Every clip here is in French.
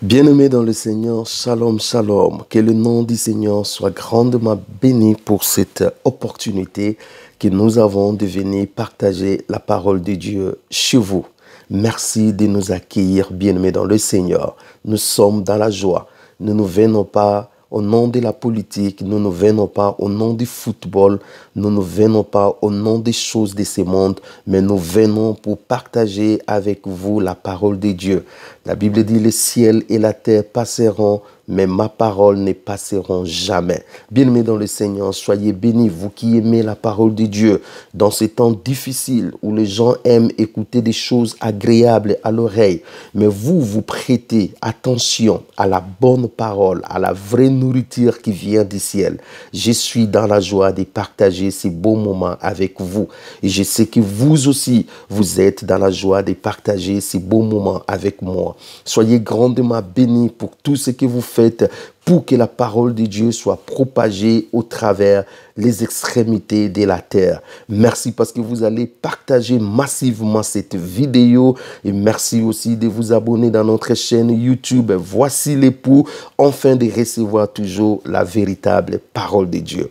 Bien-aimés dans le Seigneur, shalom, shalom. Que le nom du Seigneur soit grandement béni pour cette opportunité que nous avons de venir partager la parole de Dieu chez vous. Merci de nous accueillir, bien-aimés dans le Seigneur. Nous sommes dans la joie. Nous ne venons pas au nom de la politique, nous ne venons pas au nom du football, nous ne venons pas au nom des choses de ce monde, mais nous venons pour partager avec vous la parole de Dieu. La Bible dit, le ciel et la terre passeront, mais ma parole ne passeront jamais. Bien-aimés dans le Seigneur, soyez bénis, vous qui aimez la parole de Dieu, dans ces temps difficiles où les gens aiment écouter des choses agréables à l'oreille, mais vous prêtez attention à la bonne parole, à la vraie nourriture qui vient du ciel. Je suis dans la joie de partager ces beaux moments avec vous. Et je sais que vous aussi, vous êtes dans la joie de partager ces beaux moments avec moi. Soyez grandement bénis pour tout ce que vous faites pour que la parole de Dieu soit propagée au travers les extrémités de la terre. Merci parce que vous allez partager massivement cette vidéo et merci aussi de vous abonner dans notre chaîne YouTube. Voici l'époux, afin de recevoir toujours la véritable parole de Dieu.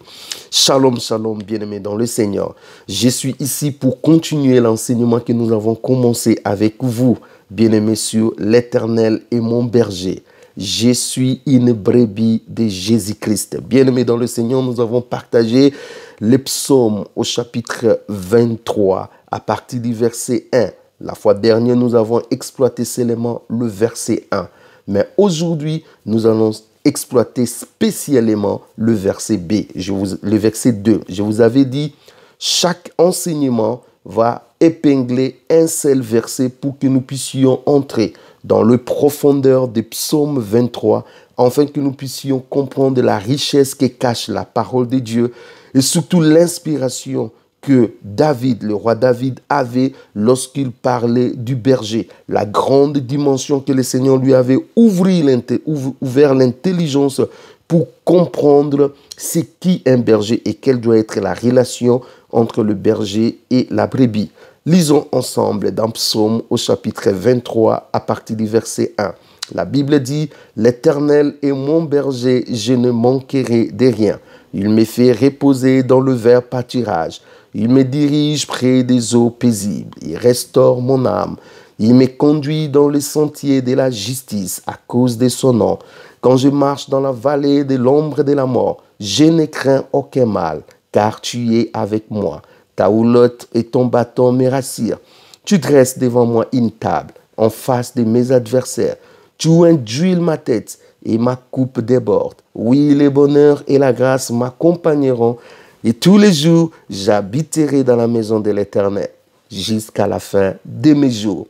Shalom, shalom, bien-aimés dans le Seigneur. Je suis ici pour continuer l'enseignement que nous avons commencé avec vous, bien-aimés, sur l'Éternel est mon berger. Je suis une brebis de Jésus-Christ. Bien-aimés dans le Seigneur, nous avons partagé les psaumes au chapitre 23 à partir du verset 1. La fois dernière, nous avons exploité seulement le verset 1. Mais aujourd'hui, nous allons exploiter spécialement le verset B, le verset 2. Je vous avais dit, chaque enseignement va épingler un seul verset pour que nous puissions entrer dans le profondeur des psaumes 23, afin que nous puissions comprendre la richesse que cache la parole de Dieu et surtout l'inspiration que David, le roi David, avait lorsqu'il parlait du berger. La grande dimension que le Seigneur lui avait ouvert l'intelligence pour comprendre ce qu'est un berger et quelle doit être la relation entre le berger et la brebis. Lisons ensemble dans Psaume au chapitre 23 à partir du verset 1. La Bible dit, « L'Éternel est mon berger, je ne manquerai de rien. Il me fait reposer dans le vert pâturage. Il me dirige près des eaux paisibles. Il restaure mon âme. Il me conduit dans les sentiers de la justice à cause de son nom. Quand je marche dans la vallée de l'ombre de la mort, je ne crains aucun mal, car tu es avec moi. Ta houlotte et ton bâton me rassurent. Tu dresses devant moi une table en face de mes adversaires. Tu induis ma tête et ma coupe déborde. Oui, le bonheur et la grâce m'accompagneront et tous les jours, j'habiterai dans la maison de l'Éternel jusqu'à la fin de mes jours.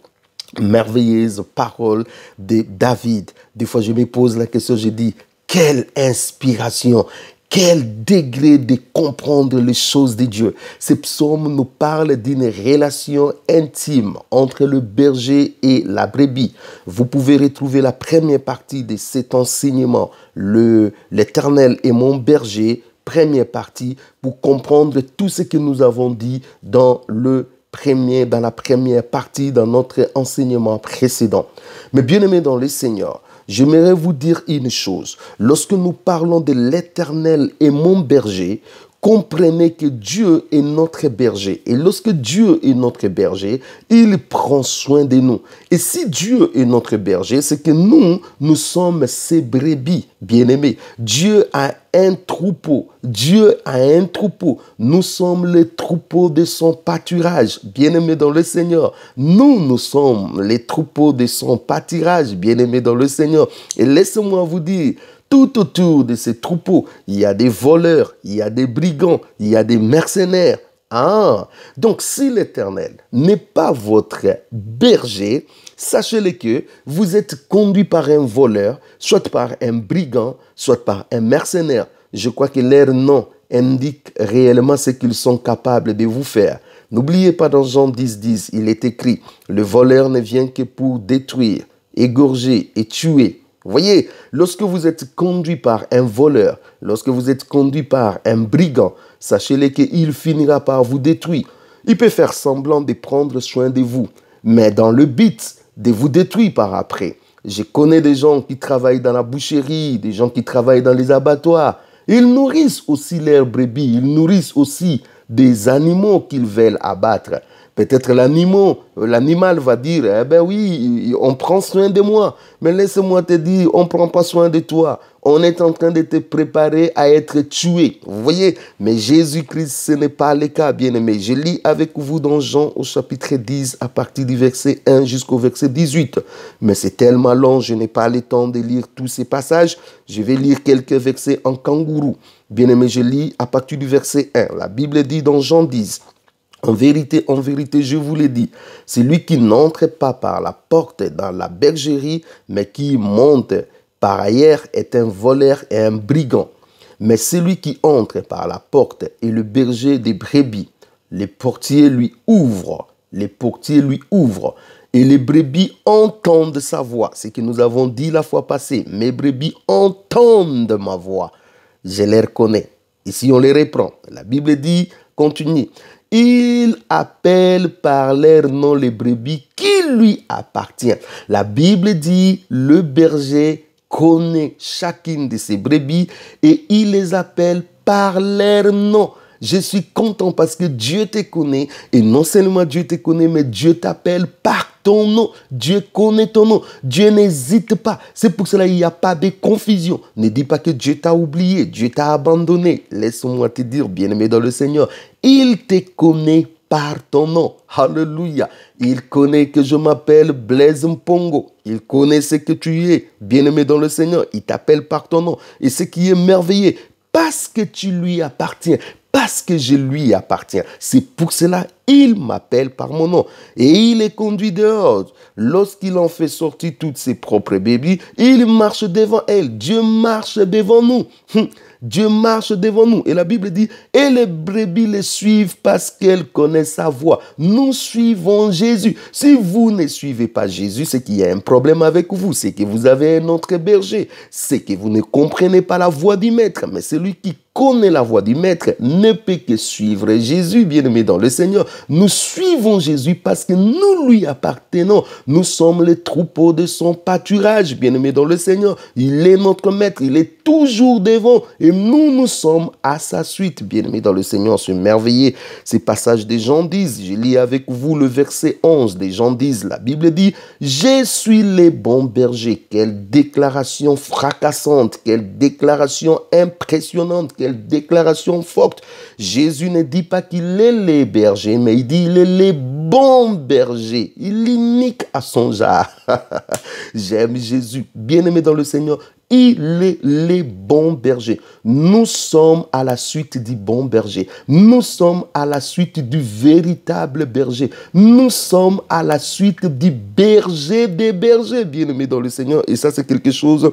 Merveilleuse parole de David. Des fois, je me pose la question, je dis, quelle inspiration! Quel degré de comprendre les choses de Dieu. Ces psaumes nous parlent d'une relation intime entre le berger et la brebis. Vous pouvez retrouver la première partie de cet enseignement, l'Éternel est mon berger, première partie, pour comprendre tout ce que nous avons dit dans la première partie, dans notre enseignement précédent. Mais bien aimés dans le Seigneur, j'aimerais vous dire une chose. Lorsque nous parlons de l'Éternel et mon berger, comprenez que Dieu est notre berger. Et lorsque Dieu est notre berger, il prend soin de nous. Et si Dieu est notre berger, c'est que nous sommes ses brebis, bien-aimés. Dieu a un troupeau. Dieu a un troupeau. Nous sommes les troupeaux de son pâturage, bien-aimés dans le Seigneur. Nous sommes les troupeaux de son pâturage, bien-aimés dans le Seigneur. Et laissez-moi vous dire, tout autour de ces troupeaux, il y a des voleurs, il y a des brigands, il y a des mercenaires. Donc si l'Éternel n'est pas votre berger, sachez-le que vous êtes conduit par un voleur, soit par un brigand, soit par un mercenaire. Je crois que leur nom indique réellement ce qu'ils sont capables de vous faire. N'oubliez pas dans Jean 10, il est écrit, le voleur ne vient que pour détruire, égorger et tuer. Vous voyez, lorsque vous êtes conduit par un voleur, lorsque vous êtes conduit par un brigand, sachez-le qu'il finira par vous détruire. Il peut faire semblant de prendre soin de vous, mais dans le but de vous détruire par après. Je connais des gens qui travaillent dans la boucherie, des gens qui travaillent dans les abattoirs. Ils nourrissent aussi leurs brebis, ils nourrissent aussi des animaux qu'ils veulent abattre. Peut-être l'animal va dire, eh ben oui, on prend soin de moi. Mais laisse-moi te dire, on ne prend pas soin de toi. On est en train de te préparer à être tué. Vous voyez? Mais Jésus-Christ, ce n'est pas le cas, bien-aimé. Je lis avec vous dans Jean au chapitre 10, à partir du verset 1 jusqu'au verset 18. Mais c'est tellement long, je n'ai pas le temps de lire tous ces passages. Je vais lire quelques versets en kangourou. Bien-aimé, je lis à partir du verset 1. La Bible dit dans Jean 10, en vérité, je vous le dis, celui qui n'entre pas par la porte dans la bergerie, mais qui monte par ailleurs est un voleur et un brigand. Mais celui qui entre par la porte est le berger des brebis. Les portiers lui ouvrent. Et les brebis entendent sa voix. C'est ce que nous avons dit la fois passée. Mes brebis entendent ma voix. Je les reconnais. Ici, on les reprend. La Bible dit, continue. Il appelle par leur nom les brebis qui lui appartiennent. La Bible dit, le berger connaît chacune de ses brebis et il les appelle par leur nom. Je suis content parce que Dieu te connaît et non seulement Dieu te connaît, mais Dieu t'appelle par ton nom. Dieu connaît ton nom. Dieu n'hésite pas. C'est pour cela qu'il n'y a pas de confusion. Ne dis pas que Dieu t'a oublié, Dieu t'a abandonné. Laisse-moi te dire, bien-aimé dans le Seigneur, il te connaît par ton nom. Alléluia. Il connaît que je m'appelle Blaise Mpongo. Il connaît ce que tu es, bien-aimé dans le Seigneur. Il t'appelle par ton nom. Et ce qui est merveilleux, parce que tu lui appartiens, parce que je lui appartiens. C'est pour cela il m'appelle par mon nom. Et il est conduit dehors. Lorsqu'il en fait sortir toutes ses propres brebis, il marche devant elles. Dieu marche devant nous. Dieu marche devant nous. Et la Bible dit, et les brebis le suivent parce qu'elles connaissent sa voix. Nous suivons Jésus. Si vous ne suivez pas Jésus, c'est qu'il y a un problème avec vous. C'est que vous avez un autre berger. C'est que vous ne comprenez pas la voix du maître. Mais celui qui connaît la voix du maître ne peut que suivre Jésus, bien-aimé dans le Seigneur. Nous suivons Jésus parce que nous lui appartenons. Nous sommes les troupeaux de son pâturage, bien-aimé dans le Seigneur. Il est notre maître, il est toujours devant et nous sommes à sa suite, bien-aimé dans le Seigneur. C'est merveilleux. Ces passages des Jean 10, je lis avec vous le verset 11 des Jean 10. La Bible dit, je suis le bon berger. Quelle déclaration fracassante, quelle déclaration impressionnante, quelle déclaration forte. Jésus ne dit pas qu'il est le berger, mais il dit il est le bon berger. Il l'unique à son genre. J'aime Jésus, bien-aimé dans le Seigneur. Il est le bon berger. Nous sommes à la suite du bon berger. Nous sommes à la suite du véritable berger. Nous sommes à la suite du berger des bergers, bien-aimé dans le Seigneur. Et ça, c'est quelque chose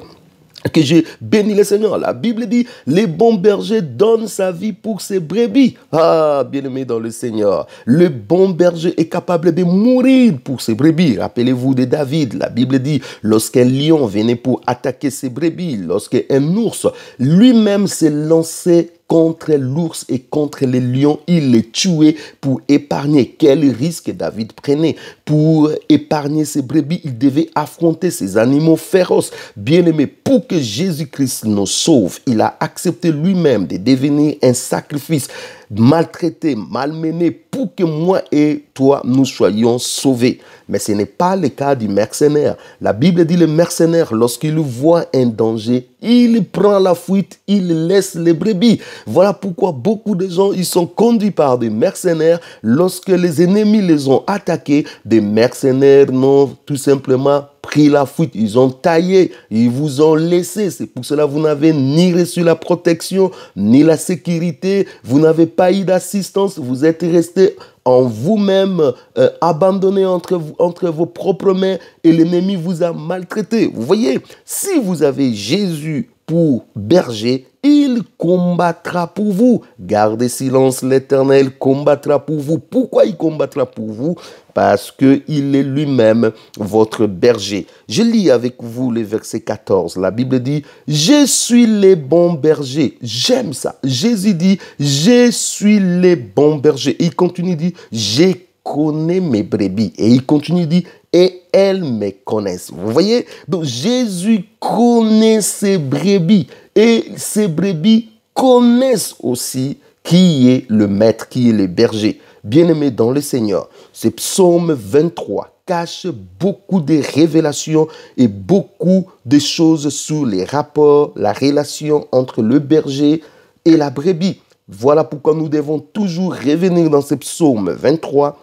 que j'ai béni le Seigneur. La Bible dit, les bons bergers donnent sa vie pour ses brebis. Ah, bien-aimé dans le Seigneur. Le bon berger est capable de mourir pour ses brebis. Rappelez-vous de David. La Bible dit, lorsqu'un lion venait pour attaquer ses brebis, lorsqu'un ours lui-même s'est lancé contre l'ours et contre les lions, il les tuait pour épargner. Quel risque David prenait pour épargner ses brebis? Il devait affronter ces animaux féroces. Bien-aimé, pour que Jésus-Christ nous sauve, il a accepté lui-même de devenir un sacrifice maltraité, malmené, pour que moi et toi, nous soyons sauvés. Mais ce n'est pas le cas du mercenaire. La Bible dit le mercenaire, lorsqu'il voit un danger, il prend la fuite, il laisse les brebis. Voilà pourquoi beaucoup de gens, ils sont conduits par des mercenaires. Lorsque les ennemis les ont attaqués, des mercenaires n'ont tout simplement pris la fuite, ils ont taillé, ils vous ont laissé. C'est pour cela que vous n'avez ni reçu la protection, ni la sécurité, vous n'avez pas eu d'assistance, vous êtes resté en vous-même, abandonné entre vos propres mains et l'ennemi vous a maltraité. Vous voyez, si vous avez Jésus pour berger, il combattra pour vous. Gardez silence, l'Éternel combattra pour vous. Pourquoi il combattra pour vous? Parce qu'il est lui-même votre berger. Je lis avec vous le verset 14. La Bible dit, je suis le bon berger. J'aime ça. Jésus dit, je suis le bon berger. Et il continue, dit, je connais mes brebis. Et il continue, dit, et elles me connaissent. Vous voyez? Donc Jésus connaît ses brebis et ces brebis connaissent aussi qui est le maître, qui est le berger. Bien-aimés dans le Seigneur, ce psaume 23 cache beaucoup de révélations et beaucoup de choses sur les rapports, la relation entre le berger et la brebis. Voilà pourquoi nous devons toujours revenir dans ce psaume 23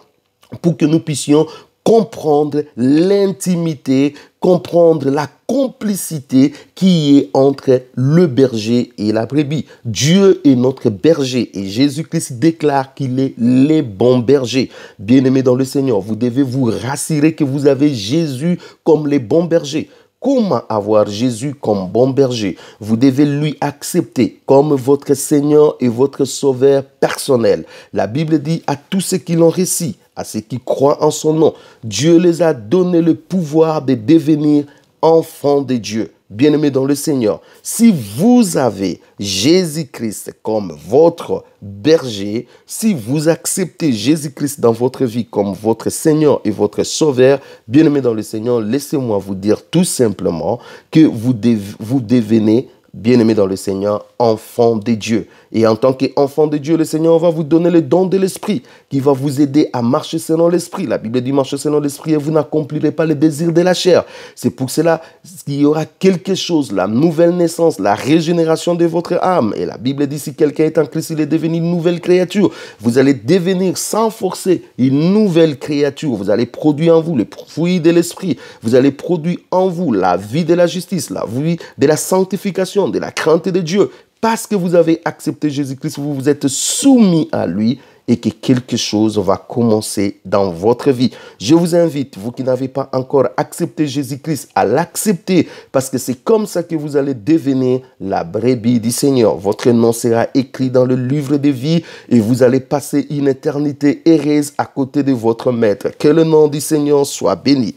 pour que nous puissions comprendre l'intimité, comprendre la complicité qui est entre le berger et la brebis. Dieu est notre berger et Jésus-Christ déclare qu'il est le bon berger. Bien-aimés dans le Seigneur, vous devez vous rassurer que vous avez Jésus comme le bon berger. Comment avoir Jésus comme bon berger? Vous devez lui accepter comme votre Seigneur et votre Sauveur personnel. La Bible dit à tous ceux qui l'ont reçu, à ceux qui croient en son nom, Dieu les a donné le pouvoir de devenir enfants de Dieu. Bien-aimés dans le Seigneur, si vous avez Jésus-Christ comme votre berger, si vous acceptez Jésus-Christ dans votre vie comme votre Seigneur et votre Sauveur, bien-aimés dans le Seigneur, laissez-moi vous dire tout simplement que vous devenez, bien-aimés dans le Seigneur, enfant de Dieu. Et en tant qu'enfant de Dieu, le Seigneur va vous donner le don de l'Esprit qui va vous aider à marcher selon l'Esprit. La Bible dit marcher selon l'Esprit et vous n'accomplirez pas les désirs de la chair. C'est pour cela qu'il y aura quelque chose, la nouvelle naissance, la régénération de votre âme. Et la Bible dit si quelqu'un est en Christ, il est devenu une nouvelle créature. Vous allez devenir sans forcer une nouvelle créature. Vous allez produire en vous le fruit de l'Esprit. Vous allez produire en vous la vie de la justice, la vie de la sanctification, de la crainte de Dieu. Parce que vous avez accepté Jésus-Christ, vous vous êtes soumis à lui et que quelque chose va commencer dans votre vie. Je vous invite, vous qui n'avez pas encore accepté Jésus-Christ, à l'accepter parce que c'est comme ça que vous allez devenir la brebis du Seigneur. Votre nom sera écrit dans le livre de vie et vous allez passer une éternité heureuse à côté de votre maître. Que le nom du Seigneur soit béni.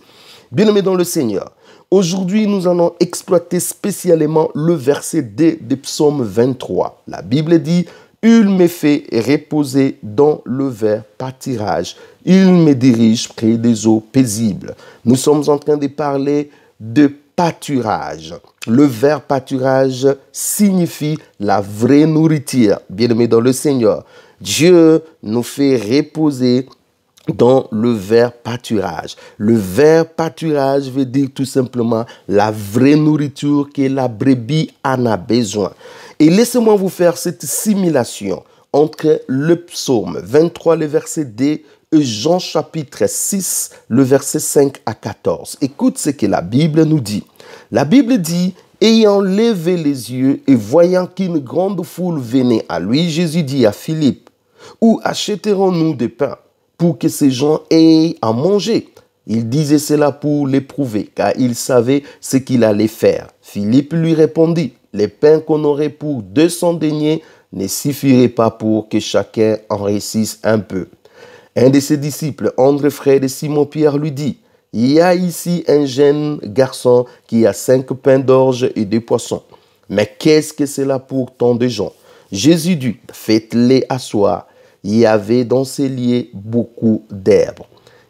Bien-aimés dans le Seigneur, aujourd'hui, nous allons exploiter spécialement le verset 2 de Psaume 23. La Bible dit « Il me fait reposer dans le vert pâturage. Il me dirige près des eaux paisibles. » Nous sommes en train de parler de pâturage. Le vert pâturage signifie la vraie nourriture. Bien-aimés dans le Seigneur, Dieu nous fait reposer dans le vert pâturage. Le vert pâturage veut dire tout simplement la vraie nourriture que la brebis en a besoin. Et laissez-moi vous faire cette simulation entre le psaume 23, le verset 2, et Jean chapitre 6, le verset 5 à 14. Écoute ce que la Bible nous dit. La Bible dit, ayant levé les yeux et voyant qu'une grande foule venait à lui, Jésus dit à Philippe, où achèterons-nous des pains pour que ces gens aient à manger? Il disait cela pour l'éprouver, car il savait ce qu'il allait faire. Philippe lui répondit, les pains qu'on aurait pour 200 deniers ne suffiraient pas pour que chacun en réussisse un peu. Un de ses disciples, André, frère de Simon-Pierre, lui dit, il y a ici un jeune garçon qui a 5 pains d'orge et 2 poissons. Mais qu'est-ce que c'est là pour tant de gens? Jésus dit, faites-les asseoir. Il y avait dans ces lieux beaucoup d'herbes.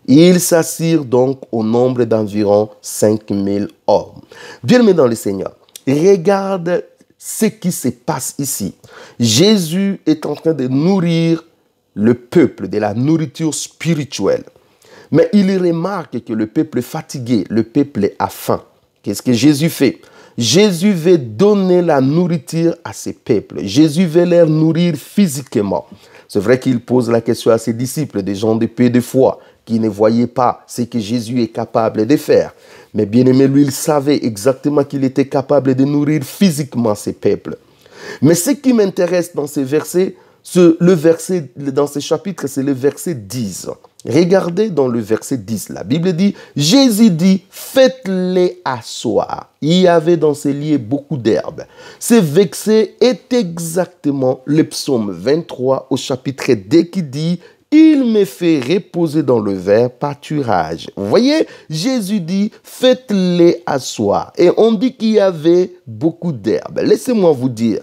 Ils s'assirent donc au nombre d'environ 5000 hommes. Bien-aimés dans le Seigneur, regarde ce qui se passe ici. Jésus est en train de nourrir le peuple de la nourriture spirituelle. Mais il remarque que le peuple est fatigué, le peuple a faim. Qu'est-ce que Jésus fait? Jésus veut donner la nourriture à ses peuples. Jésus veut les nourrir physiquement. C'est vrai qu'il pose la question à ses disciples, des gens de peu de foi, qui ne voyaient pas ce que Jésus est capable de faire. Mais bien aimé, lui, il savait exactement qu'il était capable de nourrir physiquement ses peuples. Mais ce qui m'intéresse dans ces versets, le verset dans ce chapitre, c'est le verset 10. Regardez dans le verset 10, la Bible dit, Jésus dit, faites-les asseoir. Il y avait dans ces lieux beaucoup d'herbes. Ce verset est exactement le psaume 23 au chapitre 2 qui dit, il me fait reposer dans le vert pâturage. Vous voyez, Jésus dit, faites-les asseoir. Et on dit qu'il y avait beaucoup d'herbes. Laissez-moi vous dire,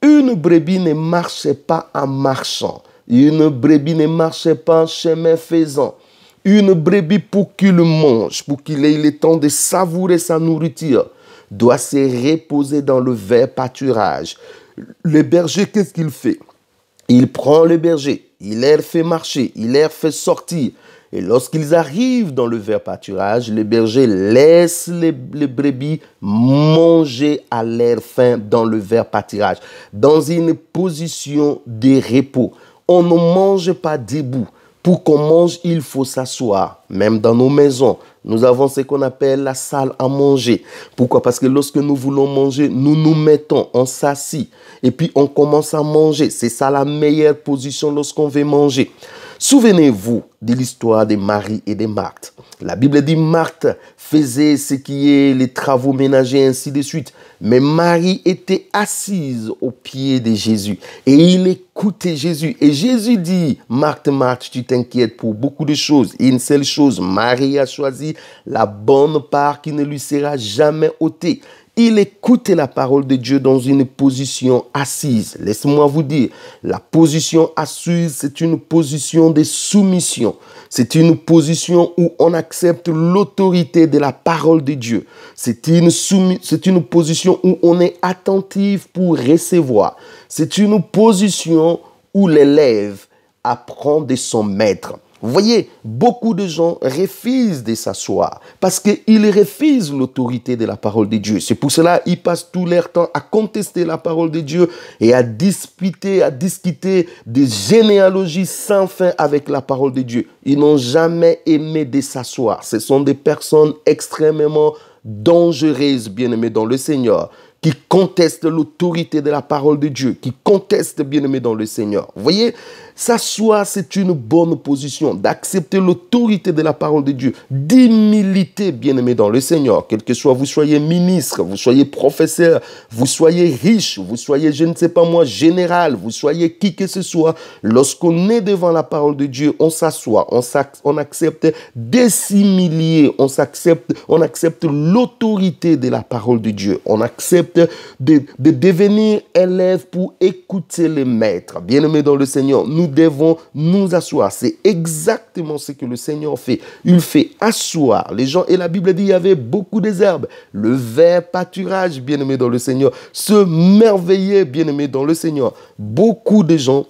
une brebis ne marchait pas en marchant. Une brebis ne marchait pas en chemin faisant. Une brebis, pour qu'il mange, pour qu'il ait le temps de savourer sa nourriture, doit se reposer dans le vert pâturage. Le berger, qu'est-ce qu'il fait? Il prend le berger, il leur fait marcher, il leur fait sortir. Et lorsqu'ils arrivent dans le vert pâturage, le berger laisse les brebis manger à leur faim dans le vert pâturage, dans une position de repos. On ne mange pas debout. Pour qu'on mange, il faut s'asseoir. Même dans nos maisons, nous avons ce qu'on appelle la salle à manger. Pourquoi? Parce que lorsque nous voulons manger, nous nous mettons, on s'assit. Et puis on commence à manger. C'est ça la meilleure position lorsqu'on veut manger. Souvenez-vous de l'histoire de Marie et de Marthe. La Bible dit Marthe faisait ce qui est les travaux ménagers, ainsi de suite. Mais Marie était assise aux pieds de Jésus et il écoutait Jésus. Et Jésus dit, Marthe, Marthe, tu t'inquiètes pour beaucoup de choses. Une seule chose, Marie a choisi la bonne part qui ne lui sera jamais ôtée. Il écoutait la parole de Dieu dans une position assise. Laissez-moi vous dire, la position assise, c'est une position de soumission. C'est une position où on accepte l'autorité de la parole de Dieu. C'est une position où on est attentif pour recevoir. C'est une position où l'élève apprend de son maître. Vous voyez, beaucoup de gens refusent de s'asseoir parce qu'ils refusent l'autorité de la parole de Dieu. C'est pour cela qu'ils passent tout leur temps à contester la parole de Dieu et à discuter des généalogies sans fin avec la parole de Dieu. Ils n'ont jamais aimé de s'asseoir. Ce sont des personnes extrêmement dangereuses, bien-aimés dans le Seigneur, qui contestent l'autorité de la parole de Dieu, qui contestent, bien-aimés dans le Seigneur. Vous voyez, s'asseoir, c'est une bonne position, d'accepter l'autorité de la parole de Dieu, d'humilité, bien-aimés dans le Seigneur, quel que soit, vous soyez ministre, vous soyez professeur, vous soyez riche, vous soyez, je ne sais pas moi, général, vous soyez qui que ce soit, lorsqu'on est devant la parole de Dieu, on s'assoit, on accepte de s'humilier, on accepte l'autorité de la parole de Dieu, on accepte de devenir élève pour écouter les maîtres. Bien-aimés dans le Seigneur, nous devons nous asseoir. C'est exactement ce que le Seigneur fait. Il fait asseoir les gens. Et la Bible dit qu'il y avait beaucoup d'herbes. Le vert pâturage, bien-aimés dans le Seigneur, se merveillait, bien-aimés dans le Seigneur. Beaucoup de gens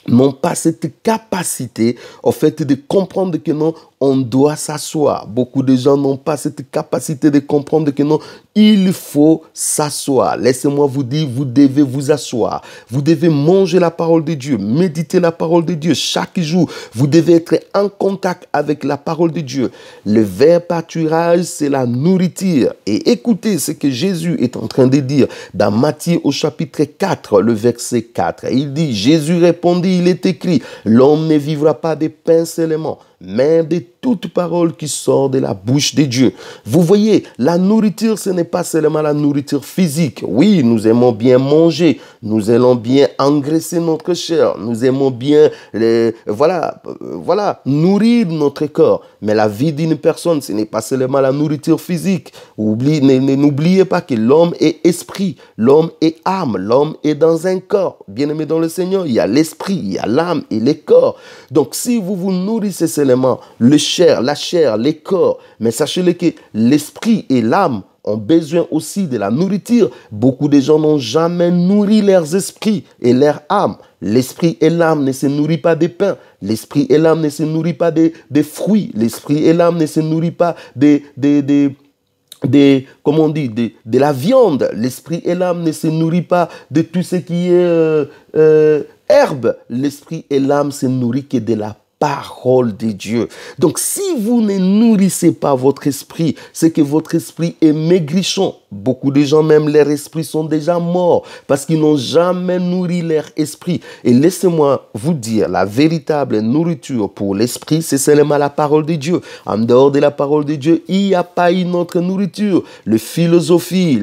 n'ont pas cette capacité, en fait, de comprendre que non, on doit s'asseoir. Beaucoup de gens n'ont pas cette capacité de comprendre que non, il faut s'asseoir. Laissez-moi vous dire, vous devez vous asseoir. Vous devez manger la parole de Dieu, méditer la parole de Dieu chaque jour. Vous devez être en contact avec la parole de Dieu. Le vert pâturage, c'est la nourriture. Et écoutez ce que Jésus est en train de dire dans Matthieu au chapitre 4, le verset 4. Il dit, Jésus répondit, il est écrit, l'homme ne vivra pas de pain seulement, mais de toute parole qui sort de la bouche de Dieu. Vous voyez, la nourriture, ce n'est pas seulement la nourriture physique. Oui, nous aimons bien manger, nous aimons bien engraisser notre chair, nous aimons bien, nourrir notre corps. Mais la vie d'une personne, ce n'est pas seulement la nourriture physique. N'oubliez pas que l'homme est esprit, l'homme est âme, l'homme est dans un corps. Bien-aimé dans le Seigneur, il y a l'esprit, il y a l'âme et le corps. Donc, si vous vous nourrissez seulement la chair, les corps, mais sachez-le que l'esprit et l'âme ont besoin aussi de la nourriture. Beaucoup de gens n'ont jamais nourri leurs esprits et leur âme. L'esprit et l'âme ne se nourrissent pas de pain. L'esprit et l'âme ne se nourrissent pas des fruits. L'esprit et l'âme ne se nourrissent pas de la viande. L'esprit et l'âme ne se nourrissent pas de tout ce qui est herbe. L'esprit et l'âme se nourrissent que de la parole de Dieu. Donc, si vous ne nourrissez pas votre esprit, c'est que votre esprit est maigrichon. Beaucoup de gens, même leur esprit, sont déjà morts parce qu'ils n'ont jamais nourri leur esprit. Et laissez-moi vous dire, la véritable nourriture pour l'esprit, c'est seulement la parole de Dieu. En dehors de la parole de Dieu, il n'y a pas une autre nourriture. Les philosophies,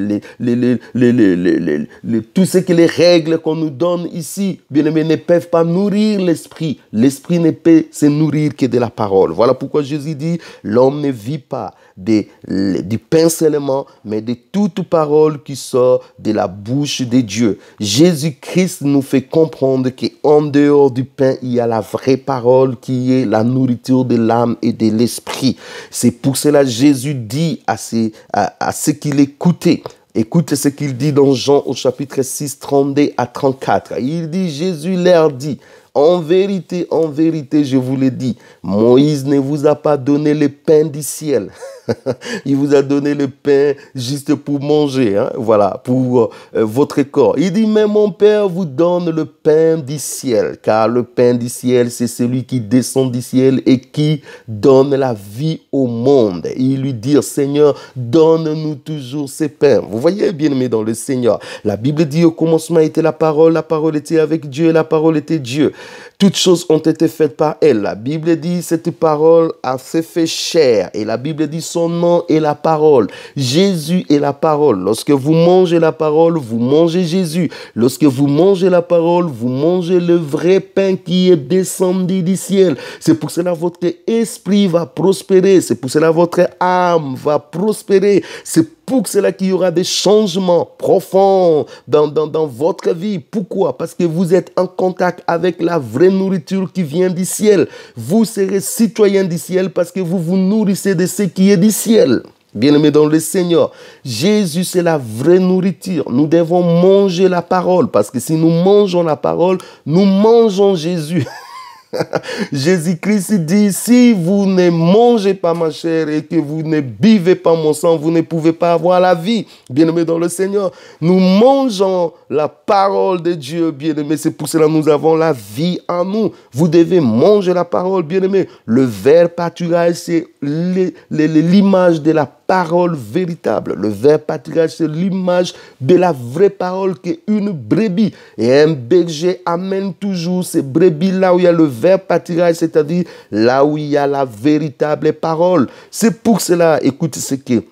tout ce que les règles qu'on nous donne ici, bien aimé, ne peuvent pas nourrir l'esprit. L'esprit ne peut se nourrir que de la parole. Voilà pourquoi Jésus dit, l'homme ne vit pas du pain seulement, mais de toute parole qui sort de la bouche de Dieu. Jésus-Christ nous fait comprendre qu'en dehors du pain, il y a la vraie parole qui est la nourriture de l'âme et de l'esprit. C'est pour cela que Jésus dit à ceux qui l'écoutaient. Écoute ce qu'il dit dans Jean au chapitre 6, 32 à 34. Il dit, Jésus leur dit, en vérité, je vous le dis, Moïse ne vous a pas donné le pain du ciel. Il vous a donné le pain juste pour manger, hein? Voilà, pour votre corps. Il dit, mais mon Père vous donne le pain du ciel, car le pain du ciel, c'est celui qui descend du ciel et qui donne la vie au monde. Et il lui dit, Seigneur, donne-nous toujours ce pain. Vous voyez, bien-aimés dans le Seigneur, la Bible dit, au commencement était la parole était avec Dieu, la parole était Dieu. Toutes choses ont été faites par elle. La Bible dit, cette parole a fait chair. Et la Bible dit, son nom est la parole. Jésus est la parole. Lorsque vous mangez la parole, vous mangez Jésus. Lorsque vous mangez la parole, vous mangez le vrai pain qui est descendu du ciel. C'est pour cela que votre esprit va prospérer. C'est pour cela que votre âme va prospérer. C'est pour cela qu'il y aura des changements profonds dans votre vie. Pourquoi? Parce que vous êtes en contact avec la vraie nourriture qui vient du ciel. Vous serez citoyen du ciel parce que vous vous nourrissez de ce qui est du ciel. Bien-aimés dans le Seigneur, Jésus, c'est la vraie nourriture. Nous devons manger la parole parce que si nous mangeons la parole, nous mangeons Jésus. Jésus-Christ dit, si vous ne mangez pas ma chair et que vous ne buvez pas mon sang, vous ne pouvez pas avoir la vie. Bien-aimés dans le Seigneur, nous mangeons la parole de Dieu, bien-aimés. C'est pour cela que nous avons la vie en nous. Vous devez manger la parole, bien-aimés. Le verbe pâturage, c'est l'image de la parole véritable. Le verbe pâturage, c'est l'image de la vraie parole qui est une brebis. Et un berger amène toujours ces brebis là où il y a le verbe pâturage, c'est-à-dire là où il y a la véritable parole. C'est pour cela, écoutez ce que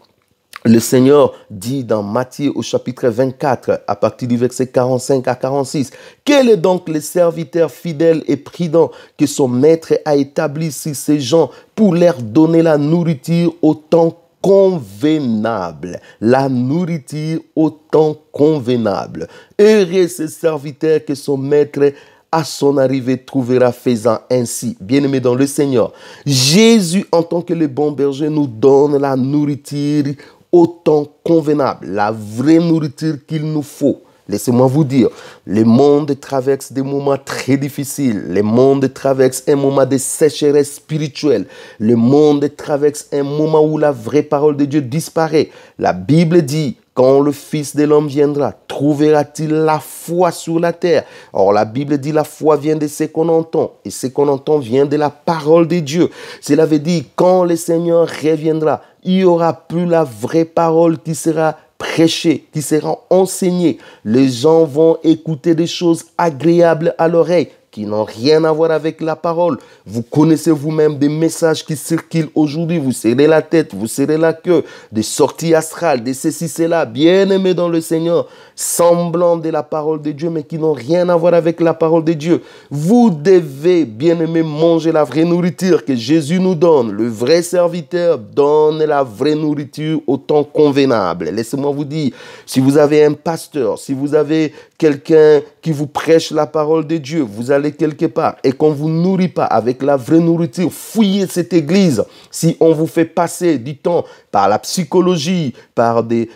le Seigneur dit dans Matthieu au chapitre 24, à partir du verset 45 à 46. Quel est donc le serviteur fidèle et prudent que son maître a établi sur ces gens pour leur donner la nourriture au temps convenable, la nourriture au temps convenable. Heureux ce serviteur que son maître à son arrivée trouvera faisant ainsi. Bien-aimé dans le Seigneur, Jésus en tant que le bon berger nous donne la nourriture au temps convenable, la vraie nourriture qu'il nous faut. Laissez-moi vous dire, le monde traverse des moments très difficiles. Le monde traverse un moment de sécheresse spirituelle. Le monde traverse un moment où la vraie parole de Dieu disparaît. La Bible dit, quand le Fils de l'homme viendra, trouvera-t-il la foi sur la terre? Or, la Bible dit, la foi vient de ce qu'on entend. Et ce qu'on entend vient de la parole de Dieu. Cela veut dire, quand le Seigneur reviendra, il n'y aura plus la vraie parole qui sera prêcher, qui sera enseigné. Les gens vont écouter des choses agréables à l'oreille, qui n'ont rien à voir avec la parole. Vous connaissez vous-même des messages qui circulent aujourd'hui. Vous serrez la tête, vous serrez la queue, des sorties astrales, des ceci, cela, bien-aimés dans le Seigneur, semblant de la parole de Dieu, mais qui n'ont rien à voir avec la parole de Dieu. Vous devez, bien-aimés, manger la vraie nourriture que Jésus nous donne. Le vrai serviteur donne la vraie nourriture au temps convenable. Laissez-moi vous dire, si vous avez un pasteur, si vous avez quelqu'un qui vous prêche la parole de Dieu, vous allez quelque part et qu'on ne vous nourrit pas avec la vraie nourriture, fouillez cette église. Si on vous fait passer du temps par la psychologie, par des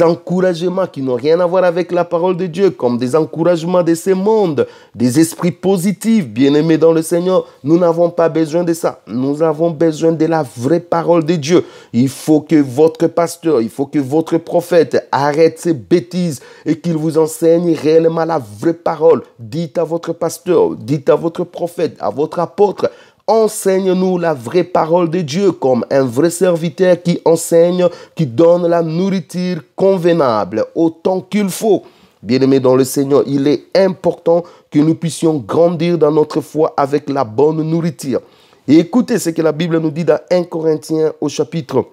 encouragements qui n'ont rien à voir avec la parole de Dieu, comme des encouragements de ce monde, des esprits positifs, bien-aimés dans le Seigneur, nous n'avons pas besoin de ça. Nous avons besoin de la vraie parole de Dieu. Il faut que votre pasteur, il faut que votre prophète arrête ces bêtises et qu'il vous enseigne réellement la vraie parole. Dites à votre pasteur, dites à votre prophète, à votre apôtre, enseigne-nous la vraie parole de Dieu comme un vrai serviteur qui enseigne, qui donne la nourriture convenable au temps qu'il faut. Bien-aimés dans le Seigneur, il est important que nous puissions grandir dans notre foi avec la bonne nourriture. Et écoutez ce que la Bible nous dit dans 1 Corinthiens au chapitre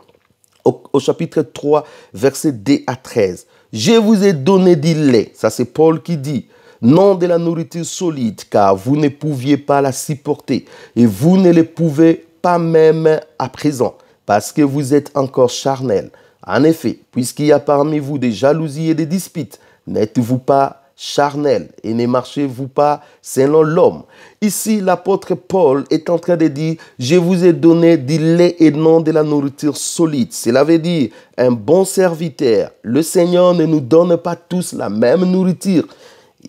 3, versets 2 à 13. Je vous ai donné du lait, ça c'est Paul qui dit, non de la nourriture solide, car vous ne pouviez pas la supporter, et vous ne le pouvez pas même à présent, parce que vous êtes encore charnel. En effet, puisqu'il y a parmi vous des jalousies et des disputes, n'êtes-vous pas charnel et ne marchez-vous pas selon l'homme? Ici, l'apôtre Paul est en train de dire, je vous ai donné du lait et non de la nourriture solide. Cela veut dire, un bon serviteur, le Seigneur ne nous donne pas tous la même nourriture.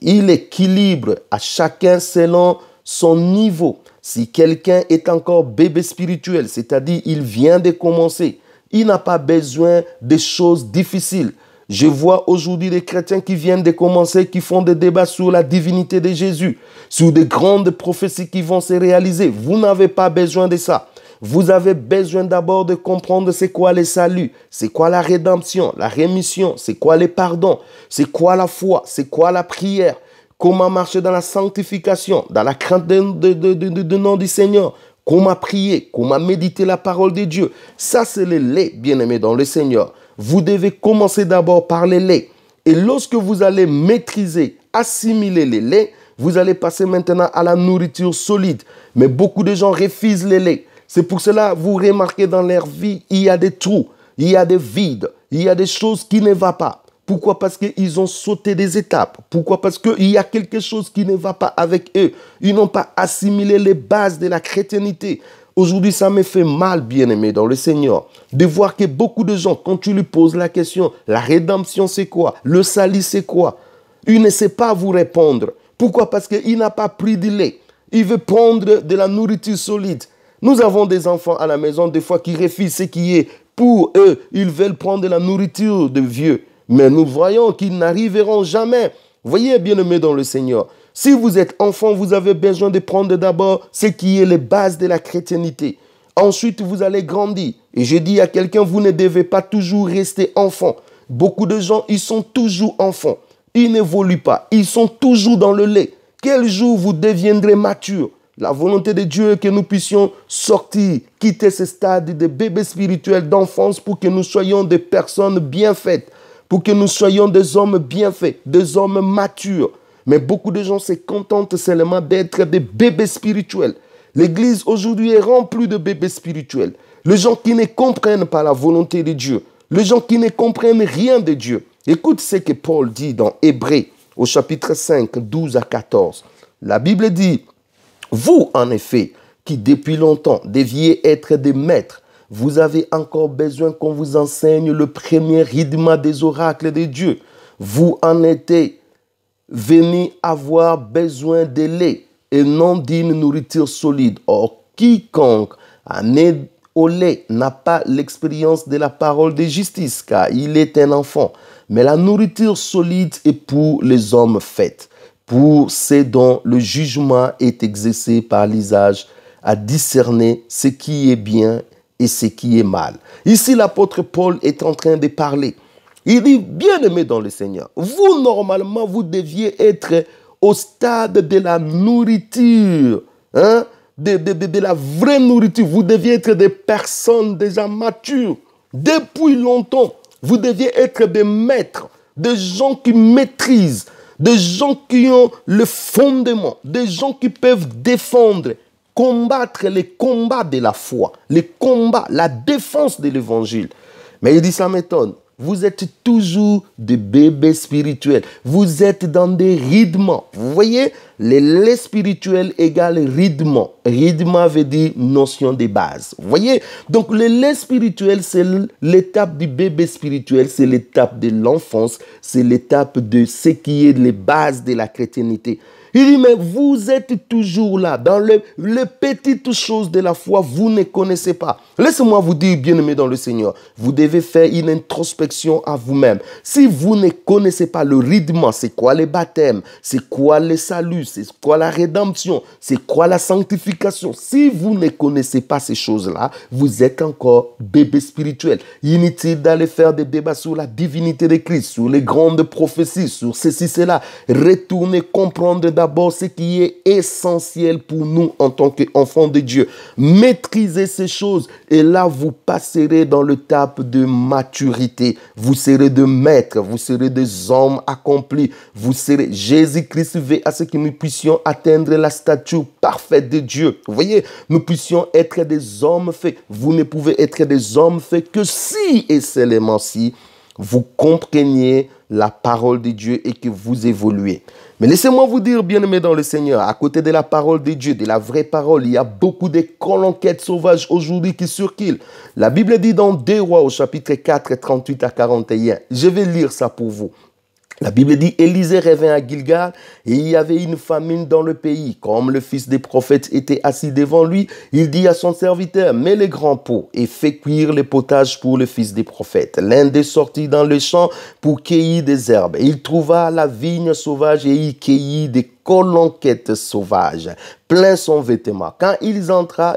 Il équilibre à chacun selon son niveau. Si quelqu'un est encore bébé spirituel, c'est-à-dire il vient de commencer, il n'a pas besoin de choses difficiles. Je vois aujourd'hui des chrétiens qui viennent de commencer, qui font des débats sur la divinité de Jésus, sur des grandes prophéties qui vont se réaliser. Vous n'avez pas besoin de ça. Vous avez besoin d'abord de comprendre c'est quoi le salut, c'est quoi la rédemption, la rémission, c'est quoi le pardon, c'est quoi la foi, c'est quoi la prière, comment marcher dans la sanctification, dans la crainte du nom du Seigneur, comment prier, comment méditer la parole de Dieu. Ça, c'est le lait, bien-aimé dans le Seigneur. Vous devez commencer d'abord par le lait. Et lorsque vous allez maîtriser, assimiler le lait, vous allez passer maintenant à la nourriture solide. Mais beaucoup de gens refusent le lait. C'est pour cela, vous remarquez dans leur vie, il y a des trous, il y a des vides, il y a des choses qui ne vont pas. Pourquoi? Parce qu'ils ont sauté des étapes. Pourquoi? Parce qu'il y a quelque chose qui ne va pas avec eux. Ils n'ont pas assimilé les bases de la chrétienté. Aujourd'hui, ça me fait mal, bien-aimé dans le Seigneur, de voir que beaucoup de gens, quand tu lui poses la question, la rédemption c'est quoi? Le salut c'est quoi? Il ne sait pas vous répondre. Pourquoi? Parce qu'il n'a pas pris du lait. Il veut prendre de la nourriture solide. Nous avons des enfants à la maison, des fois, qui refusent ce qui est pour eux. Ils veulent prendre de la nourriture de vieux. Mais nous voyons qu'ils n'arriveront jamais. Voyez, bien-aimés dans le Seigneur, si vous êtes enfant, vous avez besoin de prendre d'abord ce qui est les bases de la chrétienté. Ensuite, vous allez grandir. Et je dis à quelqu'un, vous ne devez pas toujours rester enfant. Beaucoup de gens, ils sont toujours enfants. Ils n'évoluent pas. Ils sont toujours dans le lait. Quel jour vous deviendrez mature? La volonté de Dieu est que nous puissions sortir, quitter ce stade de bébé spirituel, d'enfance, pour que nous soyons des personnes bien faites, pour que nous soyons des hommes bien faits, des hommes matures. Mais beaucoup de gens se contentent seulement d'être des bébés spirituels. L'Église aujourd'hui est remplie de bébés spirituels. Les gens qui ne comprennent pas la volonté de Dieu. Les gens qui ne comprennent rien de Dieu. Écoute ce que Paul dit dans Hébreux, au chapitre 5, 12 à 14. La Bible dit, « Vous, en effet, qui depuis longtemps deviez être des maîtres, vous avez encore besoin qu'on vous enseigne le premier rythme des oracles de Dieu. Vous en êtes venus avoir besoin de lait et non d'une nourriture solide. Or, quiconque en est au lait n'a pas l'expérience de la parole de justice, car il est un enfant. Mais la nourriture solide est pour les hommes faits, pour ceux dont le jugement est exercé par l'usage à discerner ce qui est bien et ce qui est mal. » Ici, l'apôtre Paul est en train de parler. Il dit, bien-aimé dans le Seigneur, vous, normalement, vous deviez être au stade de la nourriture, hein? de la vraie nourriture. Vous deviez être des personnes déjà matures. Depuis longtemps, vous deviez être des maîtres, des gens qui maîtrisent, des gens qui ont le fondement, des gens qui peuvent défendre, combattre les combats de la foi, les combats, la défense de l'évangile. Mais il dit, ça m'étonne. Vous êtes toujours des bébés spirituels. Vous êtes dans des rythmes. Vous voyez, le lait spirituel égale rythme. Rythme veut dire notion de base. Vous voyez, donc le lait spirituel, c'est l'étape du bébé spirituel, c'est l'étape de l'enfance, c'est l'étape de ce qui est les bases de la chrétienté. Il dit, mais vous êtes toujours là, dans les petites choses de la foi, vous ne connaissez pas. Laissez-moi vous dire, bien-aimés dans le Seigneur, vous devez faire une introspection à vous-même. Si vous ne connaissez pas le rythme, c'est quoi le baptême, c'est quoi le salut, c'est quoi la rédemption, c'est quoi la sanctification. Si vous ne connaissez pas ces choses-là, vous êtes encore bébé spirituel. Inutile d'aller faire des débats sur la divinité de Christ, sur les grandes prophéties, sur ceci, cela. Retournez comprendre d'abord ce qui est essentiel pour nous en tant qu'enfants de Dieu. Maîtrisez ces choses et là, vous passerez dans l'étape de maturité. Vous serez de maîtres, vous serez des hommes accomplis. Vous serez, Jésus-Christ veut à ce que nous puissions atteindre la stature parfaite de Dieu. Vous voyez, nous puissions être des hommes faits. Vous ne pouvez être des hommes faits que si et seulement si vous compreniez la parole de Dieu et que vous évoluez. Mais laissez-moi vous dire, bien-aimés dans le Seigneur, à côté de la parole de Dieu, de la vraie parole, il y a beaucoup de conquêtes sauvages aujourd'hui qui circulent. La Bible dit dans 2 Rois au chapitre 4, 38 à 41. Je vais lire ça pour vous. La Bible dit, Élisée revint à Gilgal et il y avait une famine dans le pays. Comme le fils des prophètes était assis devant lui, il dit à son serviteur, mets les grands pots et fais cuire le potage pour le fils des prophètes. L'un des sortit dans le champ pour cueillir des herbes. Il trouva la vigne sauvage et il cueillit des colonquettes sauvages, plein son vêtement. Quand il entra,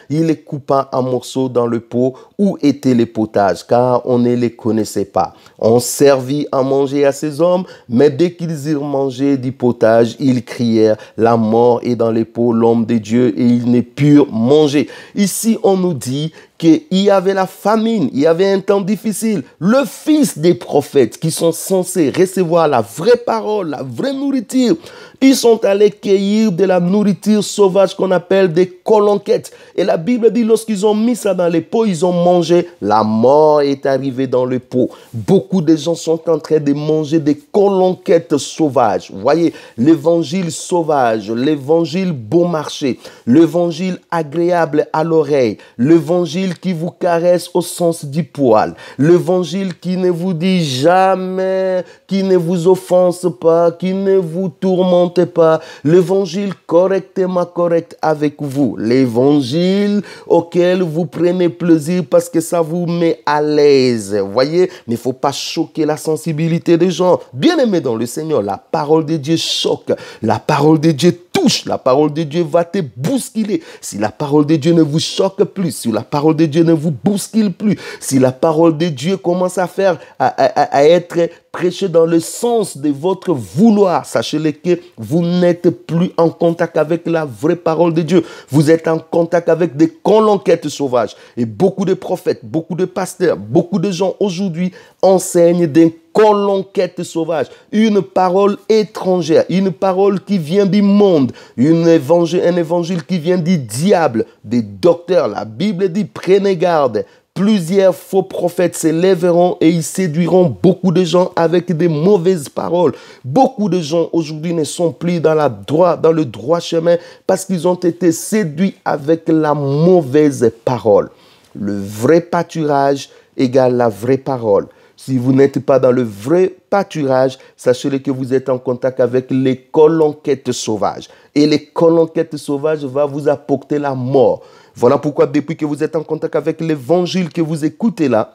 il les coupa en morceaux dans le pot où étaient les potages, car on ne les connaissait pas. On servit à manger à ces hommes, mais dès qu'ils eurent mangé du potage, ils crièrent, la mort est dans les pots, l'homme de Dieu, et ils ne purent manger. Ici, on nous dit qu'il y avait la famine, il y avait un temps difficile. Le fils des prophètes qui sont censés recevoir la vraie parole, la vraie nourriture, ils sont allés cueillir de la nourriture sauvage qu'on appelle des colonquettes. Et la Bible dit, lorsqu'ils ont mis ça dans les pots, ils ont mangé. La mort est arrivée dans le pot. Beaucoup de gens sont en train de manger des colonquettes sauvages. Vous voyez, l'évangile sauvage, l'évangile bon marché, l'évangile agréable à l'oreille, l'évangile qui vous caresse au sens du poil, l'évangile qui ne vous dit jamais, qui ne vous offense pas, qui ne vous tourmente pas, l'évangile correctement correct avec vous, l'évangile auquel vous prenez plaisir parce que ça vous met à l'aise, voyez, mais il ne faut pas choquer la sensibilité des gens. Bien-aimés dans le Seigneur, la parole de Dieu choque, la parole de Dieu touche, la parole de Dieu va te bousculer. Si la parole de Dieu ne vous choque plus, si la parole de Dieu ne vous bouscule plus, si la parole de Dieu commence à faire, à être prêchée dans le sens de votre vouloir, sachez-le que vous n'êtes plus en contact avec la vraie parole de Dieu. Vous êtes en contact avec des colonquettes sauvages. Et beaucoup de prophètes, beaucoup de pasteurs, beaucoup de gens aujourd'hui enseignent des colonquettes sauvages, une parole étrangère, une parole qui vient du monde, un évangile qui vient du diable, des docteurs. La Bible dit, prenez garde. Plusieurs faux prophètes se lèveront et ils séduiront beaucoup de gens avec des mauvaises paroles. Beaucoup de gens aujourd'hui ne sont plus dans le droit chemin parce qu'ils ont été séduits avec la mauvaise parole. Le vrai pâturage égale la vraie parole. Si vous n'êtes pas dans le vrai pâturage, sachez que vous êtes en contact avec les colonquettes sauvages. Et les colonquettes sauvages vont vous apporter la mort. Voilà pourquoi depuis que vous êtes en contact avec l'évangile que vous écoutez là,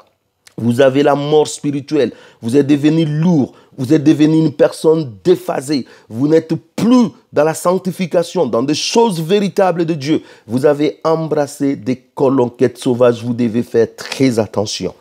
vous avez la mort spirituelle. Vous êtes devenu lourd. Vous êtes devenu une personne déphasée. Vous n'êtes plus dans la sanctification, dans des choses véritables de Dieu. Vous avez embrassé des colonquettes sauvages. Vous devez faire très attention.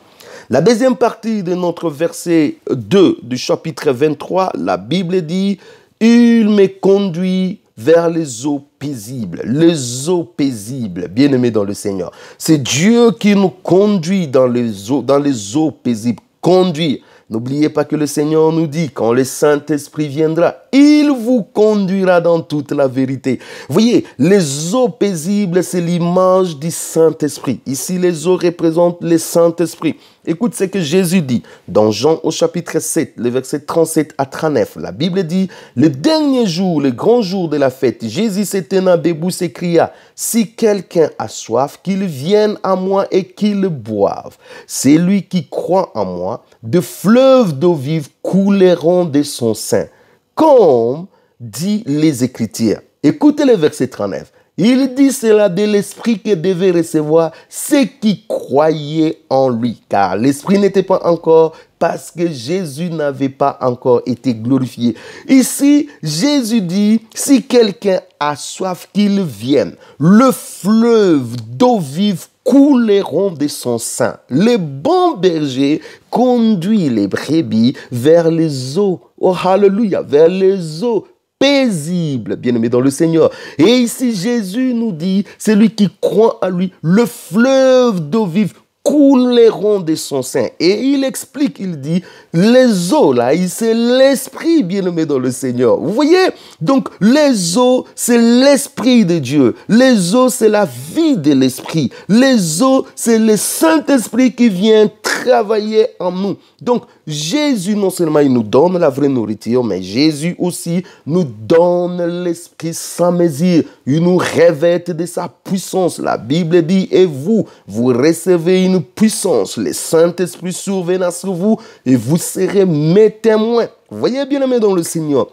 La deuxième partie de notre verset 2 du chapitre 23, la Bible dit « Il me conduit vers les eaux paisibles. » Les eaux paisibles, bien-aimés dans le Seigneur. C'est Dieu qui nous conduit dans les eaux paisibles. Conduire. N'oubliez pas que le Seigneur nous dit, quand le Saint-Esprit viendra, il vous conduira dans toute la vérité. Vous voyez, les eaux paisibles, c'est l'image du Saint-Esprit. Ici, les eaux représentent le Saint-Esprit. Écoute ce que Jésus dit dans Jean au chapitre 7, le verset 37 à 39. La Bible dit, le dernier jour, le grand jour de la fête, Jésus se tenant debout s'écria, si quelqu'un a soif, qu'il vienne à moi et qu'il boive. C'est lui qui croit en moi, de fleuves d'eau vive couleront de son sein. Comme dit les Écritures. Écoutez le verset 39. Il dit cela de l'Esprit que devaient recevoir ceux qui croyaient en lui. Car l'Esprit n'était pas encore, parce que Jésus n'avait pas encore été glorifié. Ici, Jésus dit, si quelqu'un a soif, qu'il vienne. Le fleuve d'eau vive couleront de son sein. Le bon berger conduit les brebis vers les eaux. Oh, hallelujah, vers les eaux paisible, bien-aimé dans le Seigneur. Et ici, Jésus nous dit, celui qui croit en lui, le fleuve d'eau vive couleront de son sein. Et il explique, il dit, les eaux, là, c'est l'esprit, bien-aimé dans le Seigneur. Vous voyez? Donc, les eaux, c'est l'esprit de Dieu. Les eaux, c'est la vie de l'esprit. Les eaux, c'est le Saint-Esprit qui vient travailler en nous. Donc, Jésus, non seulement il nous donne la vraie nourriture, mais Jésus aussi nous donne l'esprit sans mesure. Il nous revête de sa puissance. La Bible dit, et vous recevez une puissance. Le Saint-Esprit surviendra sur vous et vous serez mes témoins. Vous voyez, bien-aimés dans le Seigneur,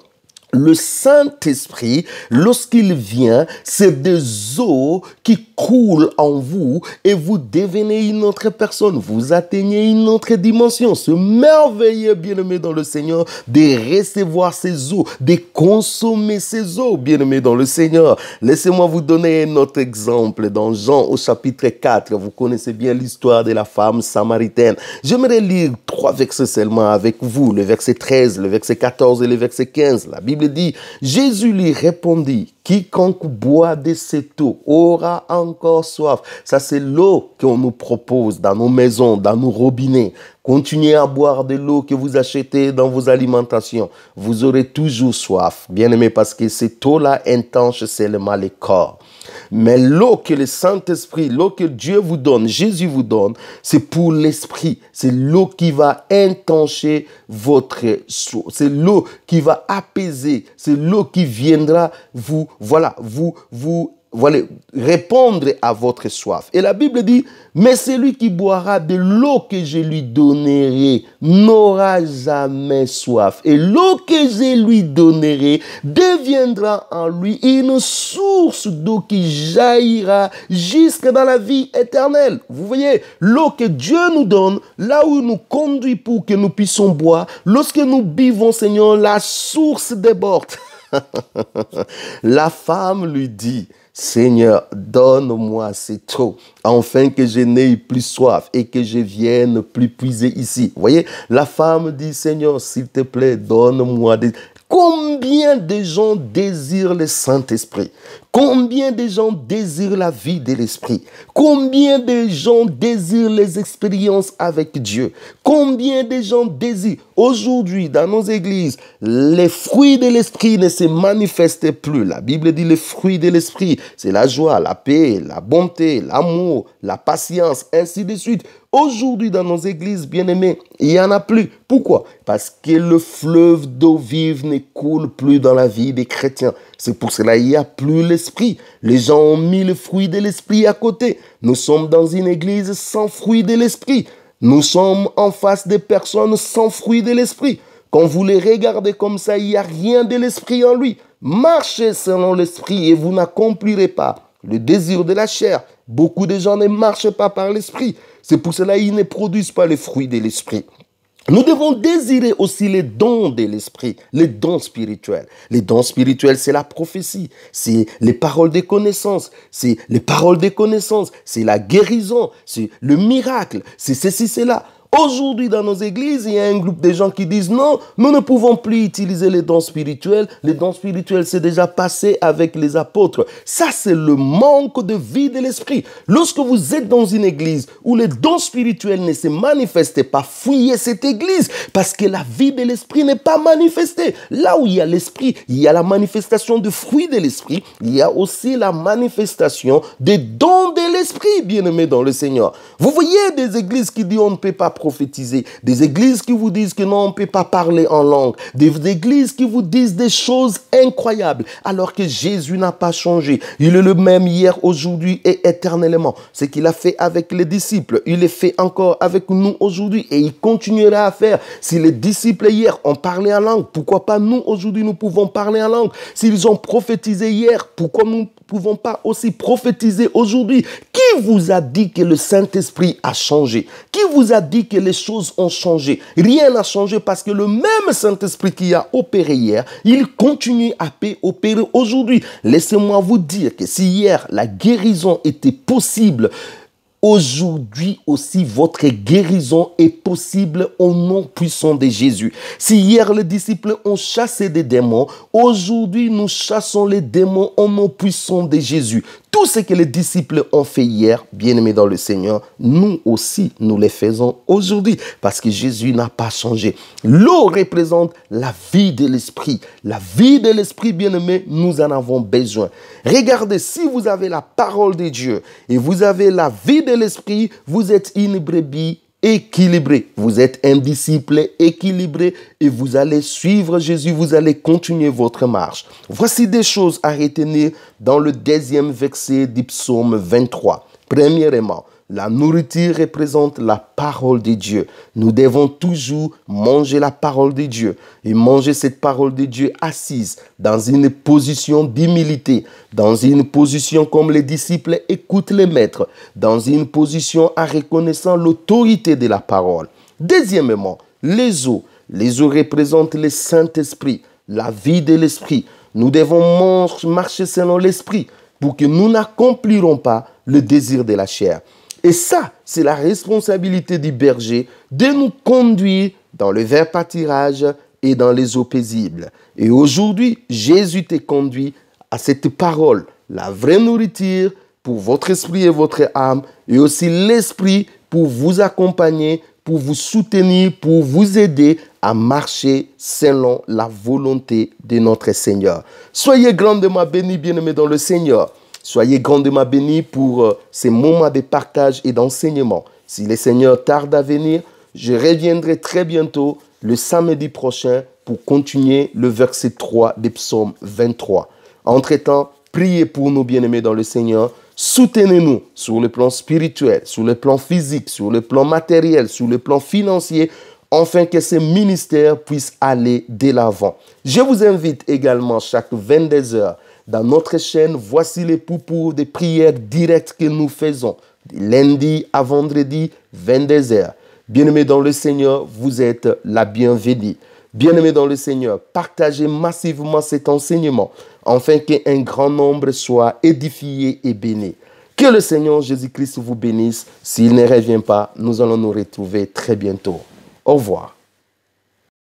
le Saint-Esprit, lorsqu'il vient, c'est des eaux qui coulent en vous et vous devenez une autre personne. Vous atteignez une autre dimension. Ce merveilleux, bien-aimé dans le Seigneur, de recevoir ces eaux, de consommer ces eaux, bien-aimé dans le Seigneur. Laissez-moi vous donner un autre exemple. Dans Jean au chapitre 4, vous connaissez bien l'histoire de la femme samaritaine. J'aimerais lire 3 versets seulement avec vous. Le verset 13, le verset 14 et le verset 15. La Bible dit, Jésus lui répondit, quiconque boit de cette eau aura encore soif. Ça, c'est l'eau qu'on nous propose dans nos maisons, dans nos robinets. Continuez à boire de l'eau que vous achetez dans vos alimentations. Vous aurez toujours soif, bien aimé, parce que cette eau-là intense seulement le corps. Mais l'eau que le Saint-Esprit, l'eau que Dieu vous donne, Jésus vous donne, c'est pour l'esprit. C'est l'eau qui va intencher votre soif. C'est l'eau qui va apaiser. C'est l'eau qui viendra vous répondre à votre soif. Et la Bible dit, mais celui qui boira de l'eau que je lui donnerai n'aura jamais soif. Et l'eau que je lui donnerai deviendra en lui une source d'eau qui jaillira jusque dans la vie éternelle. Vous voyez, l'eau que Dieu nous donne, là où il nous conduit pour que nous puissions boire, lorsque nous buvons, Seigneur, la source déborde. La femme lui dit, Seigneur, donne-moi cette eau, afin que je n'aie plus soif et que je vienne plus puiser ici. Vous voyez, la femme dit, Seigneur, s'il te plaît, donne-moi des... Combien de gens désirent le Saint-Esprit? Combien de gens désirent la vie de l'Esprit? Combien de gens désirent les expériences avec Dieu? Combien de gens désirent? Aujourd'hui, dans nos églises, les fruits de l'Esprit ne se manifestent plus. La Bible dit les fruits de l'Esprit, c'est la joie, la paix, la bonté, l'amour, la patience, ainsi de suite. Aujourd'hui, dans nos églises, bien-aimés, il n'y en a plus. Pourquoi? Parce que le fleuve d'eau vive ne coule plus dans la vie des chrétiens. C'est pour cela qu'il n'y a plus l'esprit. Les gens ont mis le fruit de l'esprit à côté. Nous sommes dans une église sans fruit de l'esprit. Nous sommes en face des personnes sans fruit de l'esprit. Quand vous les regardez comme ça, il n'y a rien de l'esprit en lui. Marchez selon l'esprit et vous n'accomplirez pas le désir de la chair. Beaucoup de gens ne marchent pas par l'esprit. C'est pour cela qu'ils ne produisent pas les fruits de l'esprit. Nous devons désirer aussi les dons de l'esprit, les dons spirituels. Les dons spirituels, c'est la prophétie, c'est les paroles de connaissance, c'est les paroles de connaissance, c'est la guérison, c'est le miracle, c'est ceci, c'est là. Aujourd'hui, dans nos églises, il y a un groupe de gens qui disent non, nous ne pouvons plus utiliser les dons spirituels. Les dons spirituels, c'est déjà passé avec les apôtres. Ça, c'est le manque de vie de l'esprit. Lorsque vous êtes dans une église où les dons spirituels ne se manifestent pas, fuyez cette église parce que la vie de l'esprit n'est pas manifestée. Là où il y a l'esprit, il y a la manifestation de fruits de l'esprit. Il y a aussi la manifestation des dons de l'esprit, bien-aimés dans le Seigneur. Vous voyez des églises qui disent on ne peut pas prophétiser, des églises qui vous disent que non, on ne peut pas parler en langue, des églises qui vous disent des choses incroyables, alors que Jésus n'a pas changé. Il est le même hier, aujourd'hui et éternellement. Ce qu'il a fait avec les disciples, il le fait encore avec nous aujourd'hui et il continuera à faire. Si les disciples hier ont parlé en langue, pourquoi pas nous aujourd'hui nous pouvons parler en langue? S'ils ont prophétisé hier, pourquoi nous ne pouvons pas aussi prophétiser aujourd'hui? Qui vous a dit que le Saint-Esprit a changé? Qui vous a dit que les choses ont changé? Rien n'a changé parce que le même Saint-Esprit qui a opéré hier, il continue à opérer aujourd'hui. Laissez-moi vous dire que si hier la guérison était possible, Aujourd'hui aussi, votre guérison est possible au nom puissant de Jésus. Si hier les disciples ont chassé des démons, aujourd'hui nous chassons les démons au nom puissant de Jésus. Tout ce que les disciples ont fait hier, bien-aimés dans le Seigneur, nous aussi, nous les faisons aujourd'hui parce que Jésus n'a pas changé. L'eau représente la vie de l'esprit. La vie de l'esprit, bien-aimés, nous en avons besoin. Regardez, si vous avez la parole de Dieu et vous avez la vie de l'esprit, vous êtes une brebis équilibré. Vous êtes un disciple équilibré et vous allez suivre Jésus, vous allez continuer votre marche. Voici des choses à retenir dans le 2e verset du psaume 23. Premièrement, la nourriture représente la parole de Dieu. Nous devons toujours manger la parole de Dieu et manger cette parole de Dieu assise dans une position d'humilité, dans une position comme les disciples écoutent les maîtres, dans une position en reconnaissant l'autorité de la parole. Deuxièmement, les eaux. Les eaux représentent le Saint-Esprit, la vie de l'Esprit. Nous devons marcher selon l'Esprit pour que nous n'accomplirons pas le désir de la chair. Et ça, c'est la responsabilité du berger de nous conduire dans le vert pâturage et dans les eaux paisibles. Et aujourd'hui, Jésus te conduit à cette parole, la vraie nourriture pour votre esprit et votre âme, et aussi l'esprit pour vous accompagner, pour vous soutenir, pour vous aider à marcher selon la volonté de notre Seigneur. Soyez grandement bénis, bien-aimés dans le Seigneur. Soyez grandement bénis pour ces moments de partage et d'enseignement. Si le Seigneur tarde à venir, je reviendrai très bientôt le samedi prochain pour continuer le verset 3 du psaume 23. Entre-temps, priez pour nous, bien-aimés dans le Seigneur. Soutenez-nous sur le plan spirituel, sur le plan physique, sur le plan matériel, sur le plan financier, afin que ce ministère puisse aller de l'avant. Je vous invite également chaque 22 heures dans notre chaîne, voici les poupous des prières directes que nous faisons, de lundi à vendredi, 22 heures. Bien-aimés dans le Seigneur, vous êtes la bienvenue. Bien-aimés dans le Seigneur, partagez massivement cet enseignement, afin qu'un grand nombre soit édifié et béni. Que le Seigneur Jésus-Christ vous bénisse. S'il ne revient pas, nous allons nous retrouver très bientôt. Au revoir.